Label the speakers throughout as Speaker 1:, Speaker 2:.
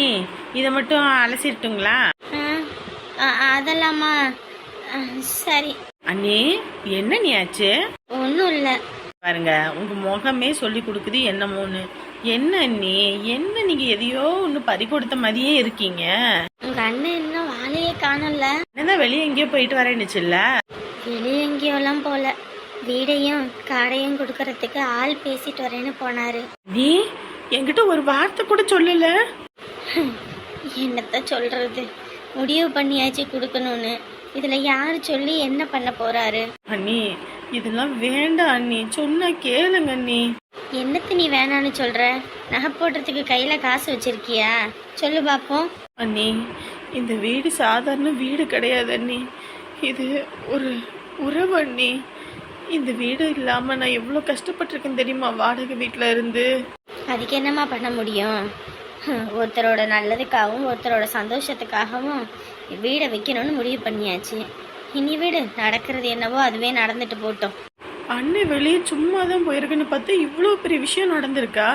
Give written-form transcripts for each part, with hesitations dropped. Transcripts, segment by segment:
Speaker 1: அண்ணி இதை மட்டும் அலசிட்டுங்களா?
Speaker 2: அதெல்லாமா சரி.
Speaker 1: அண்ணி என்ன நீ ஆச்சு?
Speaker 2: ஒன்றும் இல்லை.
Speaker 1: பாருங்க உங்க முகமே சொல்லி கொடுக்குது என்னமோன்னு. என்ன அண்ணி, என்ன நீங்க எதையோ ஒன்று பறி கொடுத்த மாதிரியே இருக்கீங்க.
Speaker 2: உங்க அண்ணன் இன்னும் வாழையே காணல.
Speaker 1: என்னதான் வெளியே எங்கேயோ போயிட்டு வரேன்னுச்சுல்ல?
Speaker 2: வெளியே எங்கேயோலாம் போல, வீடையும் காடையும் கொடுக்கறதுக்கு ஆள் பேசிட்டு வரேன்னு போனாரு.
Speaker 1: நீ என்கிட்ட ஒரு வார்த்தை கூட சொல்லல.
Speaker 2: என்னத்த சொல்றது, முடிவு பண்ணியாச்சு கொடுக்கணும்னு. இதுல யாரு சொல்லி என்ன பண்ண போறாரு?
Speaker 1: அண்ணி இதெல்லாம் வேண்டாம் அண்ணி, சொன்னா கேளுங்க அண்ணி.
Speaker 2: என்னத்து நீ வேணான்னு சொல்ற? நகை போடுறதுக்கு கையில காசு வச்சிருக்கியா? சொல்லு பாப்போம்.
Speaker 1: அண்ணி இந்த வீடு சாதாரண வீடு கிடையாது அண்ணி, இது ஒரு உறவு அண்ணி. இந்த வீடு இல்லாம நான் எவ்வளவு கஷ்டப்பட்டிருக்கேன் தெரியுமா வாடகை வீட்டுல இருந்து.
Speaker 2: அதுக்கு என்னம்மா பண்ண முடியும்? ஒருத்தரோட நல்லதுக்காகவும் ஒருத்தரோட சந்தோஷத்துக்காகவும் வீடை வைக்கணும்னு முடிவு பண்ணியாச்சு. இனி வீடு நடக்கிறது என்னவோ அதுவே நடந்துட்டு போட்டோம்.
Speaker 1: அண்ணி வெளியே சும்மா தான் போயிருக்குன்னு பார்த்தா இவ்வளோ பெரிய விஷயம் நடந்திருக்கா?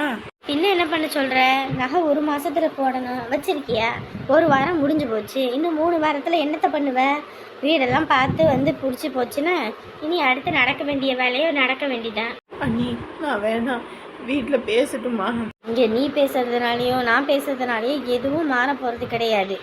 Speaker 2: இன்னும் என்ன பண்ண சொல்ற? நகை 1 மாசத்துல போடணும் வச்சிருக்கியா? 1 வாரம் முடிஞ்சு போச்சு, இன்னும் 3 வாரத்துல என்னத்த பண்ணுவ? வீடெல்லாம் பார்த்து வந்து பிடிச்சி போச்சுன்னா இனி அடுத்து நடக்க வேண்டிய வேலையோ நடக்க வேண்டியதான்.
Speaker 1: அண்ணி நான் வேணாம், வீட்டில் பேசட்டுமா?
Speaker 2: இங்கே நீ பேசுறதுனாலயோ நான் பேசுறதுனாலயோ எதுவும் மாற போறது கிடையாது.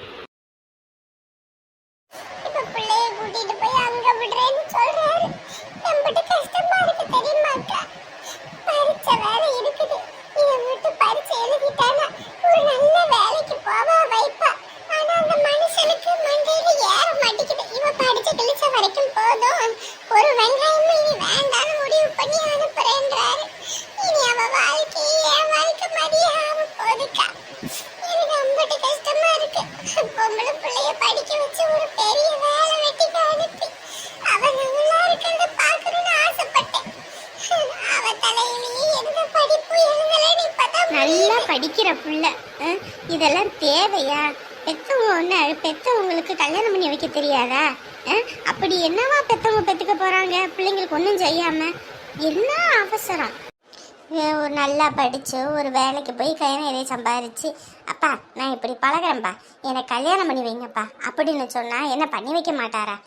Speaker 2: நல்லா படிக்கிற புள்ள, இதெல்லாம் தேவையா? பெத்தவங்களுக்கு கல்யாணம் பண்ணி வைக்க தெரியாதா? அப்படி என்னவா பெத்தவங்க பெத்துக்க போறாங்க பிள்ளைங்களுக்கு ஒன்றும் செய்யாம? என்ன அவசரம்? ஒரு நல்லா படிச்சு ஒரு வேலைக்கு போய் கை நிறைய சம்பாதிச்சு, அப்பா நான் இப்படி பழகிறேன்ப்பா, எனக்கு கல்யாணம் பண்ணி வைங்கப்பா அப்படின்னு சொன்னா என்ன பண்ணி வைக்க மாட்டாரா?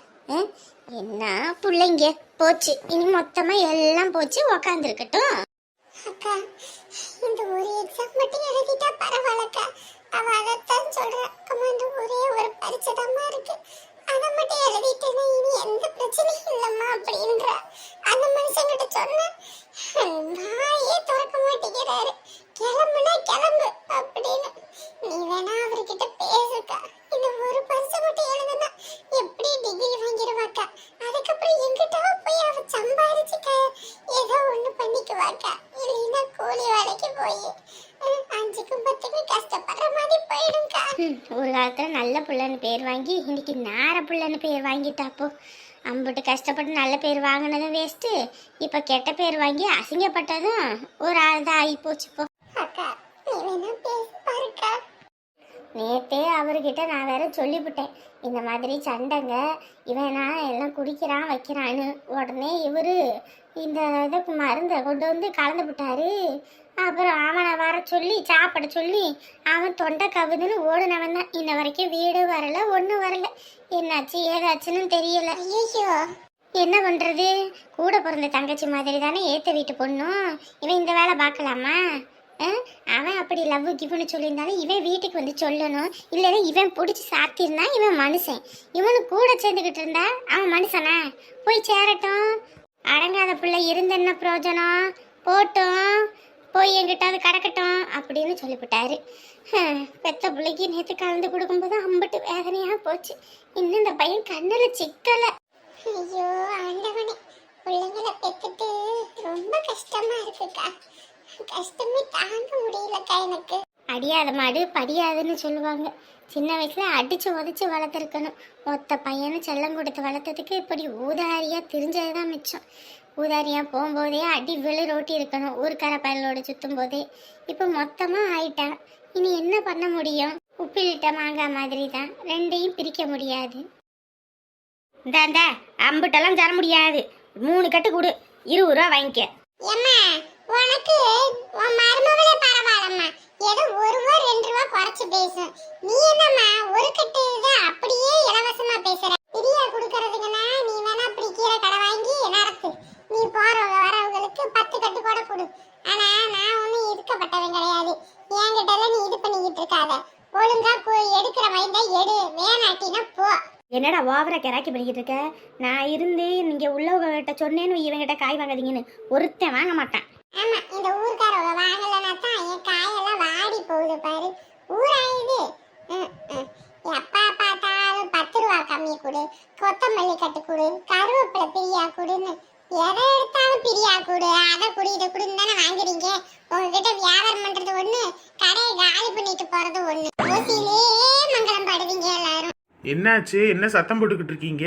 Speaker 2: என்ன பிள்ளைங்க போச்சு, இனி மொத்தமா எல்லாம் போச்சு, உக்காந்துருக்கட்டும்.
Speaker 3: அக்கா இந்த ஒரு எக்ஸாம் மட்டும் எழுதிட்டா பரவாயில்லக்கா. அவ அதைத்தான் சொல்றா. அம்மா இந்த ஒரே ஒரு பரீட்சை தாம்மா இருக்கு, அதை மட்டும் எழுதிட்டேன்னா இனி எந்த பிரச்சனையும் இல்லம்மா அப்படின்றா. அந்த மனுஷங்கிட்ட சொன்ன வாயே திறக்க மாட்டேங்கிறாரு. கிளம்புனா கிளம்பு அப்படின்னு. நீ வேணா அவர்கிட்ட பேசுக்கா. இந்த ஒரு பரிசை மட்டும் எழுதுனா எப்படி டிகிரி வாங்கிடுவாக்கா. அதுக்கப்புறம் எங்கிட்ட போய் அவ சம்பாதிச்சு ஏதோ ஒண்ணு பண்ணிக்குவாக்கா. இல்லைன்னா கூலி வேலைக்கு போய் 5க்கும் 10க்கும் கஷ்டப்படுற மாதிரி போயிடும்க்கா.
Speaker 2: ஒரு காலத்துல நல்ல புள்ளன்னு பேர் வாங்கி இன்னைக்கு நார புள்ளன்னு பேர் வாங்கிட்டாப்போ. அம்பிட்டு கஷ்டப்பட்டு நல்ல பேர் வாங்கினதும் வேஸ்ட்டு, இப்போ கெட்ட பேர் வாங்கி அசிங்கப்பட்டதும் ஒரு ஆள் தான் ஆகி போச்சுப்போ.
Speaker 3: அக்கா நீ வேணா பேசி பாருக்கா.
Speaker 2: நேற்றே அவர்கிட்ட நான் வேற சொல்லிவிட்டேன், இந்த மாதிரி சண்டைங்க, இவனா எல்லாம் குடிக்கிறான் வைக்கிறான்னு. உடனே இவர் இந்த இதுக்கு மருந்தை கொண்டு வந்து கலந்து விட்டாரு. அப்புறம் அவனை வர சொல்லி சாப்பிட சொல்லி அவன் தொண்டை கவுதுன்னு ஓடுனவன் தான். இன்ன வரைக்கும் வீடு வரல, ஒன்றும் வரல. என்னாச்சு ஏதாச்சுன்னு தெரியல.
Speaker 3: ஐயோ
Speaker 2: என்ன பண்ணுறது? கூட பிறந்த தங்கச்சி மாதிரி தானே ஏற்ற வீட்டு பொண்ணும். இவன் இந்த வேலை பார்க்கலாமா? அவன் அப்படி லவ் கிவ்னு சொல்லியிருந்தாலும் இவன் வீட்டுக்கு வந்து சொல்லணும். இல்லைன்னா இவன் பிடிச்சி சாத்திருந்தா இவன் மனுஷன். இவனு கூட சேர்ந்துக்கிட்டு இருந்தா அவன் மனுஷனா? போய் சேரட்டும். அடங்காத பிள்ளை இருந்த என்ன பிரயோஜனம்? போட்டும், போய் எங்கிட்டாவது கிடக்கட்டும் அப்படின்னு சொல்லிவிட்டாரு. பெத்த பிள்ளைக்கு நேற்று கலந்து கொடுக்கும்போது அம்பட்டு வேதனையாக போச்சு. இன்னும் இந்த பையன் கண்ணில் சிக்கலை.
Speaker 3: ஐயோ ஆண்டவனே, பிள்ளைங்களை பெத்துட்டு ரொம்ப கஷ்டமா இருக்குக்கா. கஷ்டமே தாங்க முடியலக்கா எனக்கு.
Speaker 2: அடியாத மாடு படியாதுன்னு சொல்லுவாங்க. சின்ன வயசுல அடிச்சு உதச்சு வளர்த்துருக்கணும். மொத்த பையனை செல்லம் கொடுத்து வளர்த்ததுக்கு இப்படி ஊதாரியா திரிஞ்சது தான் மிச்சம். ஊதாரியா போகும்போதே அடி விழு ரோட்டி இருக்கணும், ஊருக்கார பயலோட சுத்தும் போதே. இப்போ மொத்தமா ஆயிட்டான். இனி என்ன பண்ண முடியும்? உப்பிலிட்ட மாங்காய் மாதிரி தான், ரெண்டையும் பிரிக்க முடியாது. இந்த அம்புட்டெல்லாம் தர முடியாது. 3 கட்டு கொடு, 20 ரூபா வாங்கிக்க.
Speaker 3: ஏம்மா உனக்கு உன் மருமகளே பரவாயில்லம்மா, ஏதோ 1 ரூபா 2 ரூபா குறைச்சு பேசும். நீ என்னம்மா ஒரு கட்டு இதை அப்படியே இலவசமா பேசுற? பிரியா கொடுக்கறதுக்குன்னா நீ வேணா அப்படி கீரை கடை வாங்கி நடத்து. நீ போறவங்க வரவங்களுக்கு 10 கட்டு கூட கொடு. ஆனா நான் ஒன்னும் இருக்கப்பட்டவன் கிடையாது. என்கிட்ட நீ இது பண்ணிக்கிட்டு இருக்காத. ஒழுங்கா எடுக்கிற மாதிரி தான் எடு, வேணாட்டினா போ.
Speaker 2: என்னடா ஓவரா கிராக்கி பண்ணிக்கிட்டு இருக்க? நான் இருந்து நீங்க உள்ளவங்கிட்ட சொன்னேன்னு இவங்கிட்ட காய் வாங்காதீங்கன்னு ஒருத்தன் வாங்க மாட்டான்.
Speaker 3: ஆமா, இந்த ஊர்க்காரவங்க வாங்கலன்னா தான் என் காயெல்லாம் வாடி போகுது பாரு. ஊராயுது. எப்பா பார்த்தாலும் 10 ரூபா கம்மி கொடு, கொத்தமல்லி கட்டு கொடு, கருவேப்பிலை பிரியா கொடுன்னு எதை எடுத்தாலும் பிரியா கொடு, அதை கொடு, இதை கொடுன்னு தானே வாங்குறீங்க. உங்ககிட்ட வியாபாரம் பண்றது ஒண்ணு, கடையை காலி பண்ணிட்டு போறது ஒண்ணு. ஓசியிலே மங்களம் பாடுவீங்க எல்லாரும்.
Speaker 4: என்னாச்சு? என்ன சத்தம் போட்டுக்கிட்டு இருக்கீங்க?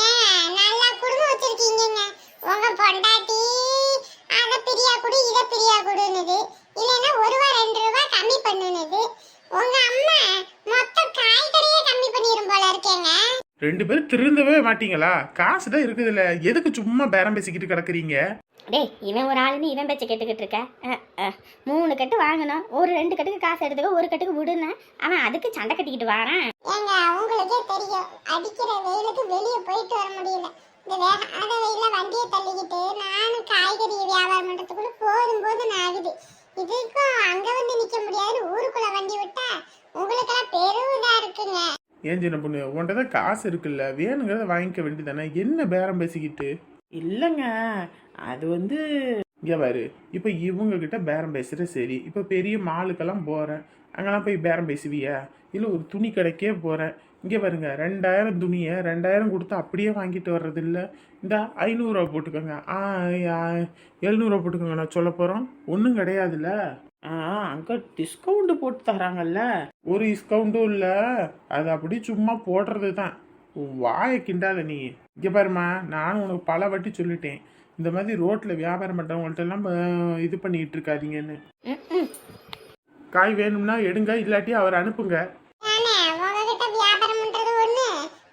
Speaker 3: ஏன் நல்லா குடும்பம் வச்சிருக்கீங்கங்க. உங்க பொண்டாட்டி அதை பிரியா கொடு, இதை பிரியா கொடுன்னுது, இல்லைன்னா 1 ரூபா 2 ரூபா கம்மி பண்ணுனது. உங்க அம்மா மொத்த காய்கறியே கம்மி பண்ணிரும் போல இருக்கேங்க.
Speaker 4: 2 பேரும் திருந்தவே மாட்டீங்களா? காசு தான் இருக்குதுல்ல, எதுக்கு சும்மா பேரம் பேசிக்கிட்டு கிடக்குறீங்க?
Speaker 2: டேய், இவன் ஒரு ஆளுன்னு இவன் பேச்ச கேட்டுக்கிட்டு இருக்க. 3 கட்டு வாங்கணும், ஒரு 2 கட்டுக்கு காசு எடுத்துக்க, ஒரு கட்டுக்கு விடுன்னு அவன் அதுக்கு சண்டை கட்டிக்கிட்டு வாரான்.
Speaker 3: ஏங்க உங்களுக்கே தெரியும், அடிக்கிற வெயிலுக்கு வெளியே போயிட்டு வர முடியல. இந்த வேகாத வெயில வண்டியை தள்ளிக்கிட்டு நானும் காய்கறி வியாபாரம் பண்றதுக்குள்ள போதும் ஆகுது. இதுக்கும் அங்க வந்து நிக்க முடியாதுன்னு ஊருக்குள்ள வண்டி விட்டா உங்களுக்கெல்லாம் பெருதா இருக்குங்க.
Speaker 4: ஏன் சின்ன பொண்ணு, உன்கிட்ட தான் காசு இருக்குல்ல, வேணுங்கிறத வாங்கிக்க வேண்டியதானே, என்ன பேரம் பேசிக்கிட்டு?
Speaker 1: இல்லைங்க, அது வந்து
Speaker 4: இங்கே பாரு, இப்போ இவங்க கிட்ட பேரம் பேசுகிற சரி, இப்போ பெரிய மாலுக்கெல்லாம் போகிறேன், அங்கெல்லாம் போய் பேரம் பேசுவியா? இல்லை ஒரு துணி கடைக்கே போகிறேன், இங்கே பாருங்க 2000 துணியை 2000 கொடுத்து அப்படியே வாங்கிட்டு வர்றது இல்லை. இந்த 500 ரூபா போட்டுக்கோங்க, 700 ரூபா போட்டுக்கோங்க, நான் சொல்ல போகிறோம் ஒன்றும் கிடையாதுல்ல.
Speaker 1: அங்கே டிஸ்கவுண்ட் போட்டு தராங்கல்ல.
Speaker 4: ஒரு டிஸ்கவுண்ட்டும் இல்லை, அது அப்படி சும்மா போடுறது தான். வாயை கிண்டாத நீ. இங்கே பாருமா, நானும் உனக்கு பல வாட்டி சொல்லிட்டேன், இந்த மாதிரி ரோட்டில் வியாபாரம் பண்ணுறவங்கள்ட்ட எல்லாம் இது பண்ணிட்டு இருக்காதீங்கன்னு. காய் வேணும்னா எடுங்க, இல்லாட்டி அவர் அனுப்புங்க.
Speaker 3: நானே உங்ககிட்ட வியாபாரம் பண்றது ஒண்ணு,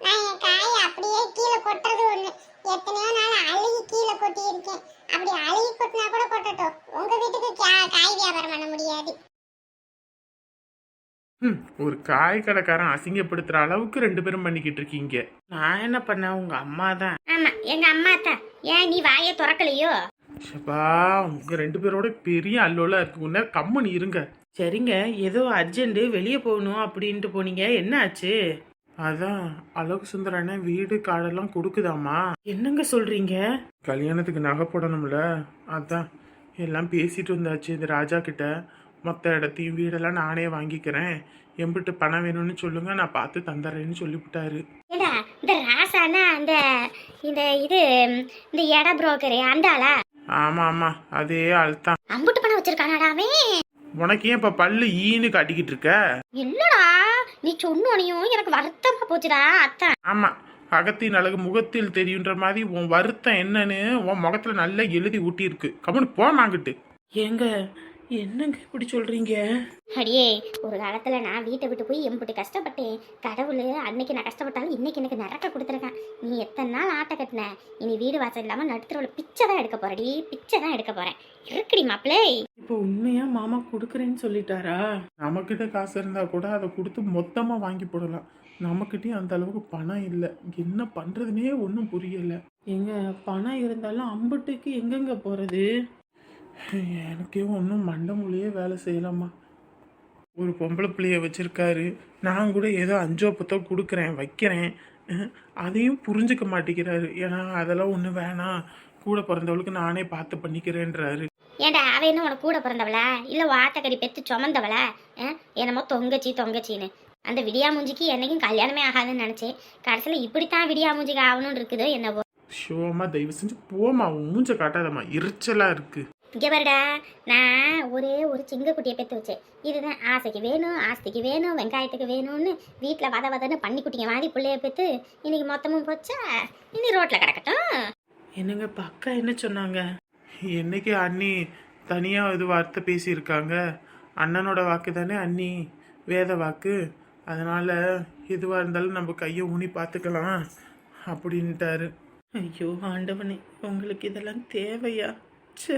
Speaker 3: நான் என் காயை அப்படியே கீழே கொட்டுறது ஒண்ணு. எத்தனையோ நாள் அழுகி கீழே கொட்டி இருக்கேன். அப்படி அழுகி கொட்டினா கூட கொட்டட்டும், உங்க வீட்டுக்கு காய் வியாபாரம் பண்ண முடியாது.
Speaker 4: ஒரு காய் கடைக்காரன் அசிங்கப்படுத்துற அளவுக்கு 2 பேரும் பண்ணிக்கிட்டு இருக்கீங்க.
Speaker 1: நான் என்ன பண்ணேன்? உங்க அம்மா தான்.
Speaker 2: ஆமா, எங்க அம்மா தான். ஏன் நீ வாயை திறக்கலையோ?
Speaker 4: சப்பா, உங்க 2 பேரோட பெரிய அல்லோலா இருக்கு, உன்ன கம்மன் இருங்க.
Speaker 1: சரிங்க, ஏதோ அர்ஜென்ட்டு வெளியே போகணும் அப்படின்ட்டு போனீங்க, என்ன ஆச்சு?
Speaker 4: அதான் அழகு சுந்தரானே வீடு காடெல்லாம் கொடுக்குதாமா.
Speaker 1: என்னங்க சொல்றீங்க?
Speaker 4: கல்யாணத்துக்கு நகை போடணும்ல, அதான் எல்லாம் பேசிட்டு வந்தாச்சு இந்த ராஜா கிட்ட. மொத்த இடத்தையும் வீடெல்லாம் நானே வாங்கிக்கிறேன், எம்பிட்டு பணம் வேணும்னு சொல்லுங்க, நான் பார்த்து தந்துடுறேன்னு சொல்லிவிட்டாரு.
Speaker 2: ஏடா, இந்த ராசானா அந்த இந்த இந்த இட புரோக்கரு அந்த ஆளா?
Speaker 4: ஆமா ஆமா, அதே ஆள் தான்.
Speaker 2: அம்புட்டு பணம் வச்சிருக்கானாடா அவன்.
Speaker 4: உனக்கு ஏன் இப்ப பல்லு ஈன்னு காட்டிக்கிட்டு இருக்க?
Speaker 2: இல்லடா, நீ சொன்னோனையும் எனக்கு வருத்தமா போச்சுடா அத்தான்.
Speaker 4: ஆமா, அகத்தின் அழகு முகத்தில் தெரியுன்ற மாதிரி உன் வருத்தம் என்னன்னு உன் முகத்துல நல்லா எழுதி ஊட்டி இருக்கு. கம்முன்னு போமாங்கிட்டு.
Speaker 1: ஏங்க, என்னங்க இப்படி சொல்றீங்க?
Speaker 2: அடியே, ஒரு காலத்துல நான் வீட்டை விட்டு போய் எம்பிட்டு கஷ்டப்பட்டேன். கடவுள் அன்னைக்கு நான் கஷ்டப்பட்டாலும் இன்னைக்கு எனக்கு நிறக்க கொடுத்துருக்கேன். நீ எத்தனை நாள் ஆட்டை கட்டின, இனி வீடு வாசல் இல்லாம நடுத்தரவுல பிச்சை தான் எடுக்க போறடி, பிச்சை தான் எடுக்க போறேன். இருக்குடி மாப்பிளே.
Speaker 1: இப்போ உண்மையா மாமா கொடுக்குறேன்னு சொல்லிட்டாரா?
Speaker 4: நம்மக்கிட்ட காசு இருந்தா கூட அதை கொடுத்து மொத்தமா வாங்கி போடலாம். நம்மக்கிட்டயும் அந்த அளவுக்கு பணம் இல்லை, என்ன பண்றதுனே ஒன்றும் புரியல.
Speaker 1: எங்க பணம் இருந்தாலும் அம்புட்டுக்கு எங்கெங்க போறது?
Speaker 4: எனக்கே ஒன்றும் மண்டமுலையே வேலை செய்யலாமா. ஒரு பொம்பளை பிள்ளைய வச்சிருக்காரு, நான் கூட ஏதோ 5 பத்தோ கொடுக்குறேன் வைக்கிறேன், அதையும் புரிஞ்சுக்க மாட்டேங்கிறாரு. ஏன்னா அதெல்லாம் ஒன்றும் வேணாம், கூட பிறந்தவளுக்கு நானே பார்த்து பண்ணிக்கிறேன்றாரு.
Speaker 2: ஏன்டா, அவ என்ன உனக்கு கூட பிறந்தவளா இல்ல வாத்தக்கறி பெத்து சுமந்தவளா? என்னமோ தொங்கச்சின்னு அந்த விடியா மூஞ்சிக்கு என்னைக்கும் கல்யாணமே ஆகாதுன்னு நினைச்சேன். கடைசியில் இப்படித்தான் விடியா மூஞ்சிக்கு ஆகணும்னு இருக்குதோ என்னவோ.
Speaker 4: ஷோமா, தயவு செஞ்சு போமா, மூஞ்ச காட்டாதம்மா, எரிச்சலா இருக்கு.
Speaker 2: இங்கே பாருடா, நான் ஒரே ஒரு சிங்கக்குட்டியை பெற்று வச்சேன். இதுதான் ஆசைக்கு வேணும், ஆஸ்திக்கு வேணும், வெங்காயத்துக்கு வேணும்னு வீட்டில் வதன்னு பண்ணி குட்டிங்க மாதிரி பிள்ளைய பெற்று இன்னைக்கு மொத்தமும் போச்சா, இனி ரோட்டில் கிடக்கட்டும்.
Speaker 1: என்னங்க அக்கா என்ன சொன்னாங்க?
Speaker 4: என்னைக்கு அண்ணி தனியாக இது வார்த்தை பேசியிருக்காங்க, அண்ணனோட வாக்கு தானே அண்ணி, வேத வாக்கு, அதனால் எதுவாக இருந்தாலும் நம்ம கையை ஊனி பார்த்துக்கலாம் அப்படின்ட்டாரு.
Speaker 1: ஐயோ ஆண்டவனே, உங்களுக்கு இதெல்லாம் தேவையா? ச்சே,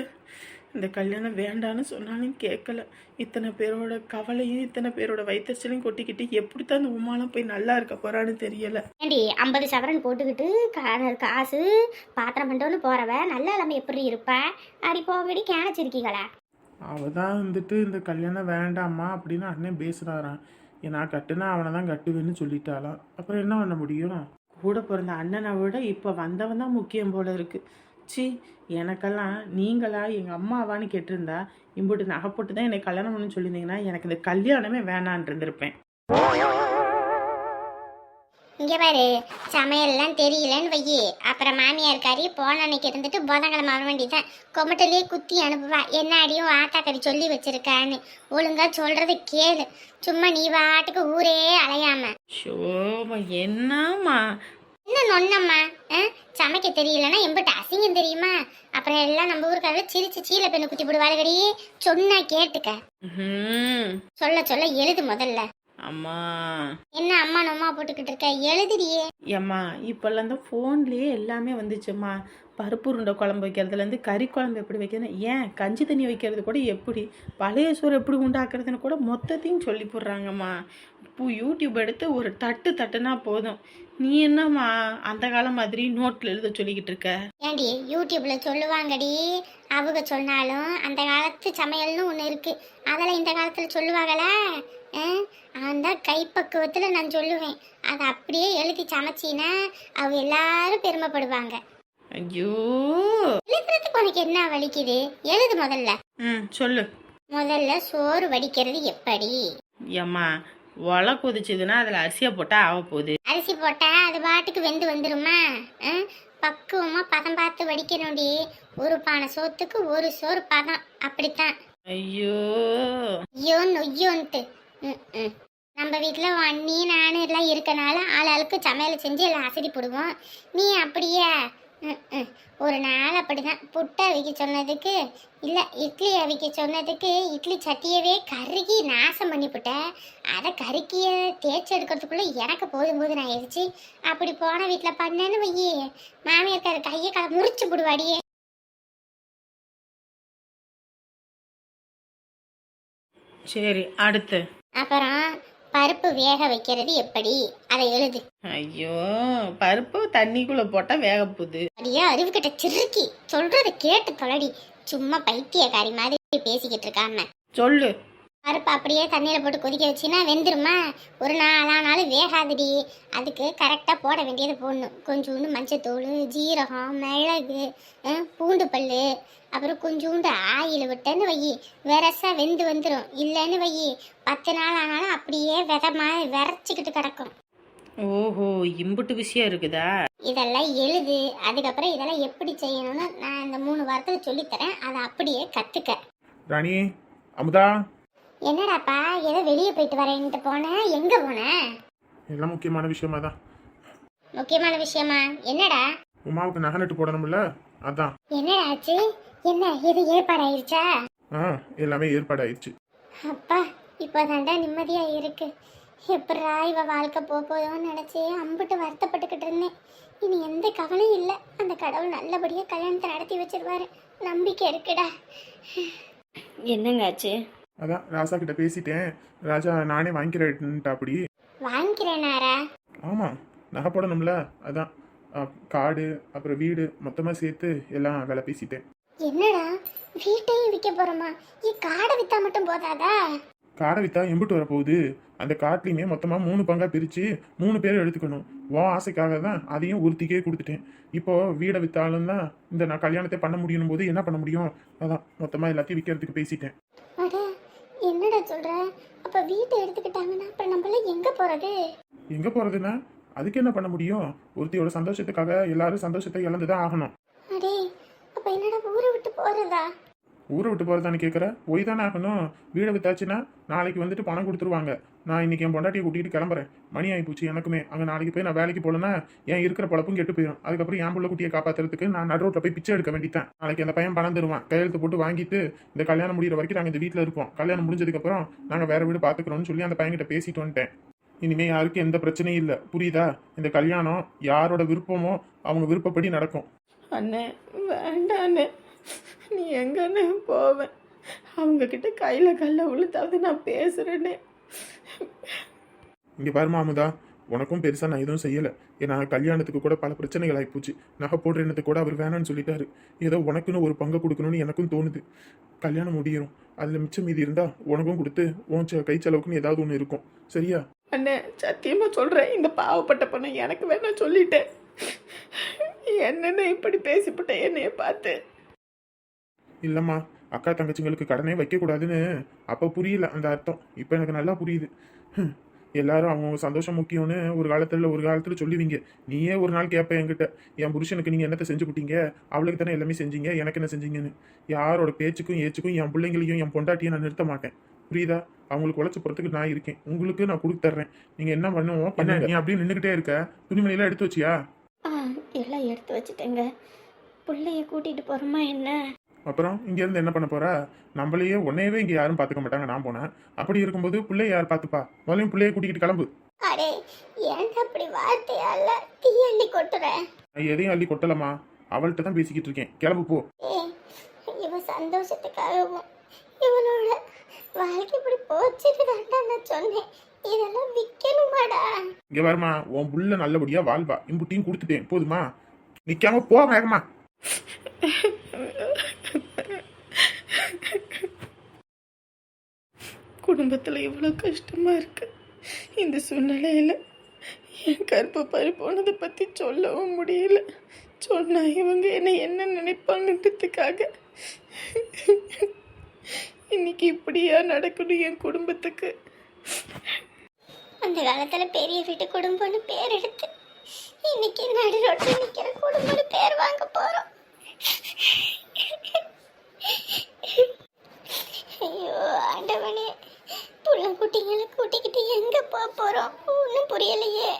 Speaker 1: இந்த கல்யாணம் வேண்டான்னு சொன்னாலும் கேட்கல. இத்தனை பேரோட கவலையும் இத்தனை பேரோட வயிற்றுச்சலையும் கொட்டிக்கிட்டு எப்படித்தான் அந்த உமாலாம் போய் நல்லா இருக்க போறான்னு தெரியல.
Speaker 2: ஏண்டி 50 சவரன் போட்டுக்கிட்டு காசு பாத்திரம் பண்ணிட்டோன்னு போறவ நல்லா இல்லாம எப்படி இருப்பா? அடி போகடி கேனச்சிருக்கீங்களா?
Speaker 4: அவள் தான் வந்துட்டு இந்த கல்யாணம் வேண்டாம்மா அப்படின்னு அண்ணன் பேசுகிறாரான். நான் கட்டுனா அவனை தான் கட்டுவேன்னு சொல்லிட்டாளாம். அப்புறம் என்ன பண்ண முடியும்?
Speaker 1: கூட பிறந்த அண்ணனை விட இப்போ வந்தவன் தான் முக்கியம் போல இருக்கு. சி, எனக்கெல்லாம் நீங்களா எங்கள் அம்மாவான்னு கேட்டிருந்தா இம்புட்டு நகை போட்டு தான் என்னை கல்யாணம் பண்ணு சொல்லியிருந்தீங்கன்னா எனக்கு இந்த கல்யாணமே வேணான் இருந்திருப்பேன்.
Speaker 2: இங்க பாரு, சமையல்லாம் தெரியலன்னு வையி, அப்புறம் மாமியார் காரி போன அன்னைக்கு இருந்துட்டு புதன்கிழமை வர வேண்டியதான் கொமட்டிலேயே குத்தி அனுப்புவா. என்ன அடியும் ஆத்தாக்கறி சொல்லி வச்சிருக்கான்னு ஒழுங்கா சொல்றது கேளு. சும்மா நீ வாட்டுக்கு ஊரே அலையாம.
Speaker 1: ஷோமா என்னம்மா
Speaker 2: என்ன நொன்னம்மா? சமைக்க தெரியலன்னா எம்பிட்டு அசிங்கம் தெரியுமா? அப்புறம் எல்லாம் நம்ம ஊருக்காக சிரிச்சு சீல பெண்ணு குத்தி போடுவாளுகடி. சொன்னா கேட்டுக்க. சொல்ல சொல்ல எழுது முதல்ல.
Speaker 1: அம்மா
Speaker 2: என்ன அம்மா நொம்மா போட்டுக்கிட்டு இருக்க? எழுதுடியே.
Speaker 1: ஏம்மா இப்போல்லாம் தான் ஃபோன்லேயே எல்லாமே வந்துச்சும்மா. பருப்பு உருண்டை குழம்பு வைக்கிறதுலேருந்து கறி குழம்பு எப்படி வைக்கிறது, ஏன் கஞ்சி தண்ணி வைக்கிறது கூட எப்படி, பழைய சோறு எப்படி உண்டாக்குறதுன்னு கூட மொத்தத்தையும் சொல்லி போடுறாங்கம்மா. இப்போ யூடியூப் எடுத்து ஒரு தட்டுனா போதும். நீ என்னம்மா அந்த காலம் மாதிரி நோட்டில் எழுத சொல்லிக்கிட்டு இருக்க?
Speaker 2: ஏண்டி யூடியூப்ல சொல்லுவாங்கடி, அவங்க சொன்னாலும் அந்த காலத்து சமையல்னு ஒன்று இருக்கு, அதெல்லாம் இந்த காலத்தில் சொல்லுவாங்களா? அந்த கைப்பக்குவத்தில் நான் சொல்லுவேன். அதை அப்படியே எழுதி சமைச்சின்னா அவங்க எல்லாரும் பெருமைப்படுவாங்க.
Speaker 1: ஐயோ,
Speaker 2: எழுதுறதுக்கு உனக்கு என்ன வலிக்குது? எழுது முதல்ல.
Speaker 1: சொல்லு.
Speaker 2: முதல்ல சோறு வடிக்கிறது எப்படி?
Speaker 1: ஏம்மா ஒலை கொதிச்சுதுன்னா அதில் அரிசியை போட்டால் ஆக போகுது.
Speaker 2: அரிசி போட்டா அது பாட்டுக்கு வெந்து வந்துருமா? பக்குவமா பதம் பார்த்து வடிக்கணும்டி. ஒரு பானை சோத்துக்கு ஒரு சோறு பதம், அப்படித்தான்.
Speaker 1: ஐயோ
Speaker 2: ஐயோ நொய்யோன்ட்டு. நம்ம வீட்டில் அண்ணி நானு எல்லாம் இருக்கனால ஆளாளுக்கு சமையல் செஞ்சு எல்லாம் அசதி போடுவோம். நீ அப்படியே ஒரு நாள் அப்படிதான் புட்டை அவிக்க சொன்னதுக்கு இல்லை இட்லி அவிக்க சொன்னதுக்கு இட்லி சட்டியவே கருகி நாசம் பண்ணிவிட்ட. அதை கருக்கிய தேய்ச்சி எடுக்கிறதுக்குள்ளே எனக்கு போதும் ஆயிடுச்சு. அப்படி போன வீட்டில் பண்ணேன்னு வையி, மாமியாருக்கு அதை கையை காலை முறிச்சு போடுவாடியே.
Speaker 1: சரி, அடுத்து.
Speaker 2: அப்புறம் பருப்பு வேக வைக்கிறது எப்படி, அதை எழுது.
Speaker 1: ஐயோ, பருப்பு தண்ணிக்குள்ள போட்டா வேக போகுது.
Speaker 2: அடியா அறிவுகிட்ட சிறுக்கி சொல்றத கேட்டு தொலைடி. சும்மா பைத்தியக்காரி மாதிரி பேசிக்கிட்டு இருக்காம
Speaker 1: சொல்லு.
Speaker 2: பருப்பு அப்படியே தண்ணியில போட்டு கொதிக்க வச்சுன்னா வெந்துருமா? ஒரு நாளானாலும் வேகாதுடி. அதுக்கு கரெக்டாக போட வேண்டியது போடணும். கொஞ்சோண்டு மஞ்சத்தூள், ஜீரகம், மிளகு, பூண்டு பல், அப்புறம் கொஞ்சோண்டு ஆயில் விட்டேன்னு வை, விரசா வெந்து வந்துடும். இல்லைன்னு வை 10 நாள் ஆனாலும் அப்படியே விதமா விரைச்சிக்கிட்டு கிடக்கும்.
Speaker 1: ஓஹோ, இம்புட்டு விஷயம் இருக்குதா?
Speaker 2: இதெல்லாம் எழுது. அதுக்கப்புறம் இதெல்லாம் எப்படி செய்யணும்னு நான் இந்த 3 வாரத்தில் சொல்லித்தரேன். அதை அப்படியே கற்றுக்க.
Speaker 4: ராணி, அமுதா,
Speaker 2: என்னடாப்பா ஏதோ வெளியே போயிட்டு வரேன்ட்டு போனேன்? எங்கே போனேன்?
Speaker 4: எல்லாம் முக்கியமான விஷயமா தான்.
Speaker 2: முக்கியமான விஷயமா? என்னடா?
Speaker 4: உமாவுக்கு நகை நட்டு போடணும்ல, அதான்.
Speaker 2: என்னடா ஆச்சு? என்ன இது ஏற்பாடாயிருச்சா?
Speaker 4: எல்லாமே ஏற்பாடாயிருச்சு.
Speaker 2: அப்பா இப்போதாண்டா நிம்மதியா இருக்கு. எப்படா இவ வாழ்க்கை போகுதோன்னு நினைச்சு அம்பிட்டு வருத்தப்பட்டுக்கிட்டு இருந்தேன். இனி எந்த கவலையும் இல்லை. அந்த கடவுள் நல்லபடியா கல்யாணத்தை நடத்தி வச்சிருவாரு. நம்பிக்கை இருக்குடா.
Speaker 1: என்னங்க ஆச்சு?
Speaker 4: அதான் ராசா கிட்ட பேசிட்டேன். ராஜா நானே வாங்கிக்கிறேன்ட்டா. அப்படி
Speaker 2: வாங்கிக்கிறேனாரா?
Speaker 4: ஆமா, நகை போடணும்ல, அதான். காடு அப்புறம் வீடு மொத்தமாக சேர்த்து எல்லாம் வேலை பேசிட்டேன்.
Speaker 2: என்னடா வீட்டையும் விற்க போறோமா? காடை வித்தா மட்டும் போதாதா?
Speaker 4: காடை வித்தா எம்பிட்டு வரப்போகுது? அந்த காட்டுலையுமே மொத்தமாக 3 பங்கா பிரித்து 3 பேர் எடுத்துக்கணும். ஆசைக்காக தான் அதையும் ஒருத்திக்கே கொடுத்துட்டேன். இப்போ வீடை வித்தாலும் தான் இந்த நான் கல்யாணத்தை பண்ண முடியும் போது என்ன பண்ண முடியும்? அதான் மொத்தமாக எல்லாத்தையும் விற்கிறதுக்கு பேசிட்டேன்.
Speaker 2: அட என்னடா சொல்ற? அப்ப வீட்டை எடுத்துக்கிட்டாங்கன்னா அப்புறம் நம்மள எங்க போறது?
Speaker 4: எங்க போறதுன்னா அதுக்கு என்ன பண்ண முடியும்? ஒருத்தியோட சந்தோஷத்துக்காக எல்லாரும் சந்தோஷத்தை இழந்துதான் ஆகணும்.
Speaker 2: அடே அப்ப என்னடா ஊரை விட்டு போறதா?
Speaker 4: ஊரை விட்டு போறதான்னு கேட்குற? போய் தானே ஆகணும். வீடை வித்தாச்சுன்னா நாளைக்கு வந்துட்டு பணம் கொடுத்துருவாங்க. நான் இன்னைக்கு என் பொண்டாட்டியை கூட்டிகிட்டு கிளம்புறேன். மணி ஆகிப்போச்சு எனக்குமே. அங்கே நாளைக்கு போய் நான் வேலைக்கு போகலன்னா என் இருக்கிற பொழப்பும் கெட்டு போயிடும். அதுக்கப்புறம் என் பிள்ளை குட்டியை காப்பாற்றுறதுக்கு நான் நடுரோட்டில் போய் பிச்சை எடுக்க வேண்டியதான். நாளைக்கு அந்த பையன் பணம் தருவான். கையெழுத்து போட்டு வாங்கிட்டு இந்த கல்யாணம் முடிகிற வரைக்கும் நாங்கள் இந்த வீட்டில் இருப்போம். கல்யாணம் முடிஞ்சதுக்கப்புறம் நாங்கள் வேற வீடு பார்த்துக்கிறோம்னு சொல்லி அந்த பையன்கிட்ட பேசிட்டு வந்துட்டேன். இனிமே யாருக்கும் எந்த பிரச்சனையும் இல்லை, புரியுதா? இந்த கல்யாணம் யாரோட விருப்பமோ அவங்க விருப்பப்படி நடக்கும்.
Speaker 1: அண்ணே வேண்டாண்ணே. நீ எங்கன்னு போவேன்? அவங்கக்கிட்ட கையில் கல்ல விழுத்தாவது நான் பேசுகிறேனே.
Speaker 4: இங்கே பாருமா அமுதா, உனக்கும் பெருசாக நான் எதுவும் செய்யலை. ஏன்னா கல்யாணத்துக்கு கூட பல பிரச்சனைகள் ஆகிப்போச்சு. நகை போடுற எண்ணத்துக்கு கூட அவர் வேணான்னு சொல்லிட்டாரு. ஏதோ உனக்குன்னு ஒரு பங்கை கொடுக்கணும்னு எனக்கும் தோணுது. கல்யாணம் முடியும், அதில் மிச்சம் மீதி இருந்தால் உனக்கும் கொடுத்து உன் கை செலவுக்குன்னு ஏதாவது ஒன்று இருக்கும். சரியா?
Speaker 1: அண்ணே சத்தியமாக சொல்கிறேன், இந்த பாவப்பட்ட பொண்ணை எனக்கு வேணாம் சொல்லிட்டேன். என்னென்ன இப்படி பேசிவிட்டேன் என்னைய பார்த்து.
Speaker 4: இல்லைம்மா, அக்கா தங்கச்சிங்களுக்கு கடனே வைக்கக்கூடாதுன்னு அப்போ புரியல அந்த அர்த்தம். இப்போ எனக்கு நல்லா புரியுது. எல்லாரும் அவங்க சந்தோஷம் முக்கியம்னு ஒரு காலத்தில் சொல்லுவீங்க. நீயே ஒரு நாள் கேட்ப என்கிட்ட, என் புருஷனுக்கு நீங்கள் என்னத்தை செஞ்சு விட்டீங்க, அவளுக்கு தானே எல்லாமே செஞ்சீங்க, எனக்கு என்ன செஞ்சீங்கன்னு. யாரோட பேச்சுக்கும் ஏச்சுக்கும் என் பிள்ளைங்களையும் என் பொண்டாட்டியும் நான் நிறுத்த மாட்டேன். புரியுதா? அவங்களுக்கு உழைச்சி போகிறதுக்கு நான் இருக்கேன். உங்களுக்கு நான் கொடுத்து தர்றேன். நீங்கள் என்ன பண்ணுவோம் பண்ண. நீ அப்படியே நின்றுக்கிட்டே இருக்க. துணிமணியெல்லாம் எடுத்து வச்சியா?
Speaker 2: எல்லாம் எடுத்து வச்சுட்டேங்க. பிள்ளைய கூட்டிகிட்டு போகிறோமா என்ன?
Speaker 4: அப்புறம் இங்கேருந்து என்ன பண்ண போறா? நம்மளையே உன்னையவே இங்கே யாரும் பார்த்துக்க மாட்டாங்க. நான் போனேன். அப்படி இருக்கும்போது பிள்ளைய யார் பார்த்துப்பா? முதலையும் பிள்ளைய கூட்டிக்கிட்டு கிளம்பு.
Speaker 3: அடே ஏன்டா அப்படி வார்த்தையால தீயள்ளி கொட்டுறேன்?
Speaker 4: நான் எதையும் அள்ளி கொட்டலம்மா, அவள்கிட்ட தான் பேசிக்கிட்டு இருக்கேன். கிளம்பு போ.
Speaker 3: இவன் சந்தோஷத்துக்காகவும் இவனோட வாழ்க்கை இப்படி போச்சுட்டு தான்டா நான் சொன்னேன். இதெல்லாம் விற்கணுமாடா?
Speaker 4: இங்க வருமா, உன் புள்ள நல்லபடியா வாழ்வா. இம்புட்டியும் கொடுத்துட்டேன், போதுமா? நிக்காம போ வேகமா.
Speaker 1: குடும்பத்தில் இவ்வளோ கஷ்டமாக இருக்கு. இந்த சூழ்நிலையில் என் கற்பை போனதை பற்றி சொல்லவும் முடியல. சொன்னால் இவங்க என்ன நினைப்பாங்கன்றதுக்காக இன்னைக்கு இப்படியா நடக்கணும் என் குடும்பத்துக்கு.
Speaker 3: அந்த காலத்துல பெரிய வீட்டு குடும்பம்னு பேர் எடுத்து இன்னைக்கு நடு ரோட்டில் நிக்கிற குடும்பம்னு பேர் வாங்க போறோம். ஐயோ ஆண்டவனே, புள்ள குட்டிங்களை கூட்டிக்கிட்டு எங்க போறோம் ஒன்றும் புரியலையே.